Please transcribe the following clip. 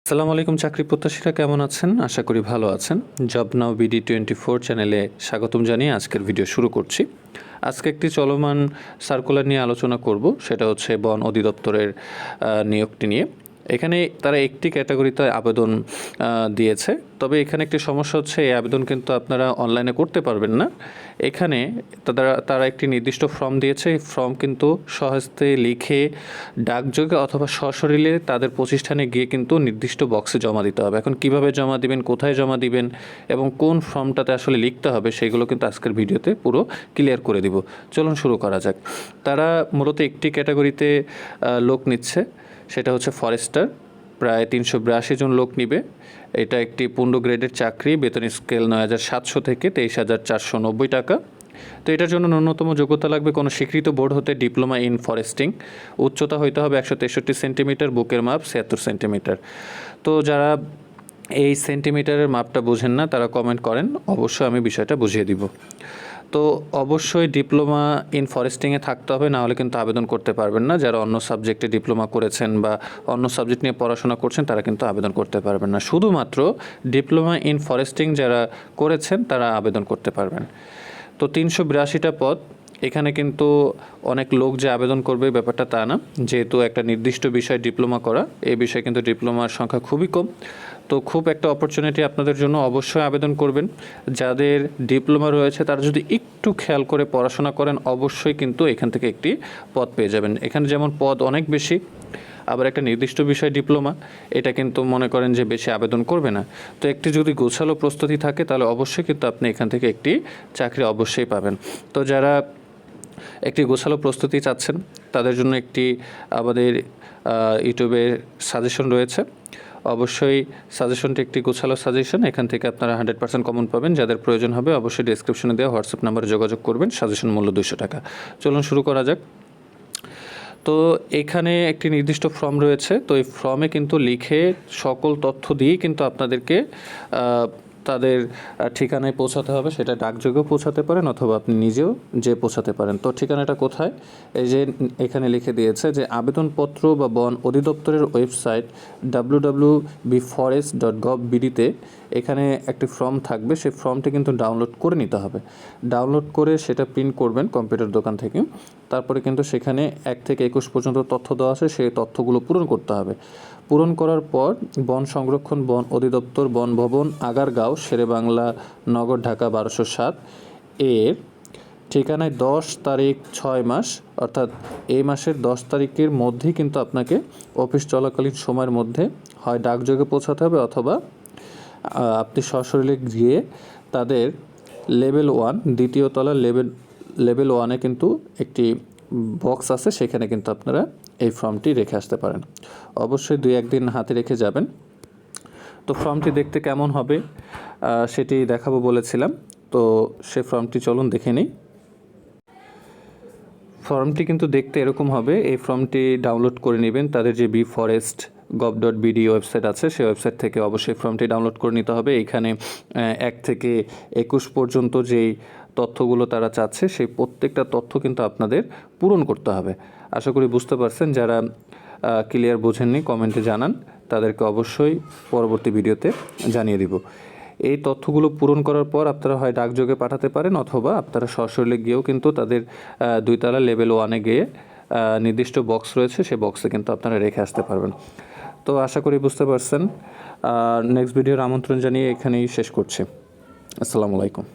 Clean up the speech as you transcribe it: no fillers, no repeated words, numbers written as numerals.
আসসালামু আলাইকুম চাকরি প্রত্যাশীরা কেমন আছেন? আশা করি ভালো আছেন। জব নাও BD24 চ্যানেলে স্বাগতম জানিয়ে আজকের ভিডিও শুরু করছি। আজকে একটি চলমান সার্কুলার নিয়ে আলোচনা করব, সেটা হচ্ছে বন অধিদপ্তরের নিয়োগটি নিয়ে। এখানে তারা একটি ক্যাটাগরিতে আবেদন দিয়েছে, তবে এখানে একটি সমস্যা হচ্ছে এই আবেদন কিন্তু আপনারা অনলাইনে করতে পারবেন না। এখানে তারা একটি নির্দিষ্ট ফর্ম দিয়েছে। এই ফর্ম কিন্তু স্বহস্তে লিখে ডাকযোগে অথবা সশরীরে তাদের প্রতিষ্ঠানে গিয়ে কিন্তু নির্দিষ্ট বক্সে জমা দিতে হবে। এখন কিভাবে জমা দিবেন, কোথায় জমা দিবেন এবং কোন ফর্মটাতে আসলে লিখতে হবে সেগুলো কিন্তু আজকের ভিডিওতে পুরো ক্লিয়ার করে দিব। চলুন শুরু করা যাক। তারা মূলত একটি ক্যাটাগরিতে লোক নিচ্ছে, সেটা হচ্ছে ফরেস্টার। প্রায় 382 জন লোক নিবে। এটা একটি পূর্ণ গ্রেডের চাকরি। বেতন স্কেল 9,700 থেকে 23,490 টাকা। তো এটার জন্য ন্যূনতম যোগ্যতা লাগবে কোনো স্বীকৃত বোর্ড হতে ডিপ্লোমা ইন ফরেস্টিং। উচ্চতা হইতে হবে 163 সেন্টিমিটার, বুকের মাপ 76 সেন্টিমিটার। তো যারা এই সেন্টিমিটারের মাপটা বোঝেন না তারা কমেন্ট করেন, অবশ্যই আমি বিষয়টা বুঝিয়ে দিব। তো অবশ্যই ডিপ্লোমা ইন ফরেস্টিংয়ে থাকতে হবে, না হলে কিন্তু আবেদন করতে পারবেন না। যারা অন্য সাবজেক্টে ডিপ্লোমা করেছেন বা অন্য সাবজেক্ট নিয়ে পড়াশোনা করছেন তারা কিন্তু আবেদন করতে পারবেন না। শুধুমাত্র ডিপ্লোমা ইন ফরেস্টিং যারা করেছেন তারা আবেদন করতে পারবেন। তো 382টা পদ। এখানে কিন্তু অনেক লোক যে আবেদন করবে ব্যাপারটা তা না, যেহেতু একটা নির্দিষ্ট বিষয় ডিপ্লোমা করা, এই বিষয়ে কিন্তু ডিপ্লোমার সংখ্যা খুবই কম। তো খুব একটা অপরচুনিটি আপনাদের জন্য, অবশ্যই আবেদন করবেন। যাদের ডিপ্লোমা রয়েছে তারা যদি একটু খেয়াল করে পড়াশোনা করেন অবশ্যই কিন্তু এখান থেকে একটি পদ পেয়ে যাবেন। এখানে যেমন পদ অনেক বেশি, আবার একটা নির্দিষ্ট বিষয় ডিপ্লোমা, এটা কিন্তু মনে করেন যে বেশি আবেদন করবে না। তো একটি যদি গোছালো প্রস্তুতি থাকে তাহলে অবশ্যই কিন্তু আপনি এখান থেকে একটি চাকরি অবশ্যই পাবেন। তো যারা একটি গোছালো প্রস্তুতি চাচ্ছেন তাদের জন্য একটি আমাদের ইউটিউবে সাজেশন রয়েছে। অবশ্যই সাজেশনটি একটি গোছালো সাজেশন, এখান থেকে আপনারা 100% কমন পাবেন। যাদের প্রয়োজন হবে অবশ্যই ডেসক্রিপশনে দেওয়া হোয়াটসঅ্যাপ নাম্বারে যোগাযোগ করবেন। সাজেশন মূল্য 200 টাকা। চলুন শুরু করা যাক। তো এখানে একটি নির্দিষ্ট ফর্ম রয়েছে। তো এই ফর্মে কিন্তু লিখে সকল তথ্য দিয়েই কিন্তু আপনাদেরকে তাদের ঠিকানায় পৌঁছাতে হবে। সেটা ডাকযোগেও পৌঁছাতে পারেন অথবা আপনি নিজেও যে পৌঁছাতে পারেন। তো ঠিকানাটা কোথায়? এই যে এখানে লিখে দিয়েছে যে আবেদনপত্র বা বন অধিদপ্তরের ওয়েবসাইট www.bforest.gov.bd-তে এখানে একটি ফর্ম থাকবে। সেই ফর্মটি কিন্তু ডাউনলোড করে নিতে হবে। ডাউনলোড করে সেটা প্রিন্ট করবেন কম্পিউটার দোকান থেকে। তারপরে কিন্তু সেখানে 1 থেকে 21 পর্যন্ত তথ্য দেওয়া আছে, সেই তথ্যগুলো পূরণ করতে হবে। পূরণ করার পর বন সংরক্ষণ বন অধিদপ্তর, বন ভবন, আগারগাঁও, শেরেবাংলা নগর, ঢাকা 1207 এর ঠিকানায় 10 তারিখ 6 মাস, অর্থাৎ এই মাসের 10 তারিখের মধ্যেই কিন্তু আপনাকে অফিস চলাকালীন সময়ের মধ্যে হয় ডাকযোগে পৌঁছাতে হবে অথবা আপনি সশরীরে গিয়ে তাদের লেভেল 1 দ্বিতীয় তলার লেভেল 1-এ কিন্তু একটি বক্স আছে, সেখানে কিন্তু আপনারা এই ফর্মটি রেখে আসতে পারেন। অবশ্যই 2-1 দিন হাতে রেখে যাবেন। তো ফর্মটি দেখতে কেমন হবে সেটি দেখাবো বলেছিলাম। তো সে ফর্মটি চলুন দেখে নিই। ফর্মটি কিন্তু দেখতে এরকম হবে। এই ফর্মটি ডাউনলোড করে নেবেন তাদের যে bforest.gov.bd ওয়েবসাইট আছে, সেই ওয়েবসাইট থেকে অবশ্যই ফর্মটি ডাউনলোড করে নিতে হবে। এখানে 1 থেকে 21 পর্যন্ত যেই তথ্যগুলো তারা চাচ্ছে সেই প্রত্যেকটা তথ্য কিন্তু আপনাদের পূরণ করতে হবে। আশা করি বুঝতে পারছেন। যারা ক্লিয়ার বোঝেননি কমেন্টে জানান, তাদেরকে অবশ্যই পরবর্তী ভিডিওতে জানিয়ে দিব। এই তথ্যগুলো পূরণ করার পর আপনারা হয় ডাকযোগে পাঠাতে পারেন অথবা আপনারা সশরীরে গিয়েও কিন্তু তাদের 2 তলা লেভেল 1-এ গিয়ে নির্দিষ্ট বক্স রয়েছে, সেই বক্সে কিন্তু আপনারা রেখে আসতে পারবেন। তো আশা করি বুঝতে পারছেন। নেক্সট ভিডিওর আমন্ত্রণ জানিয়ে এখানেই শেষ করছি। আসসালামু আলাইকুম।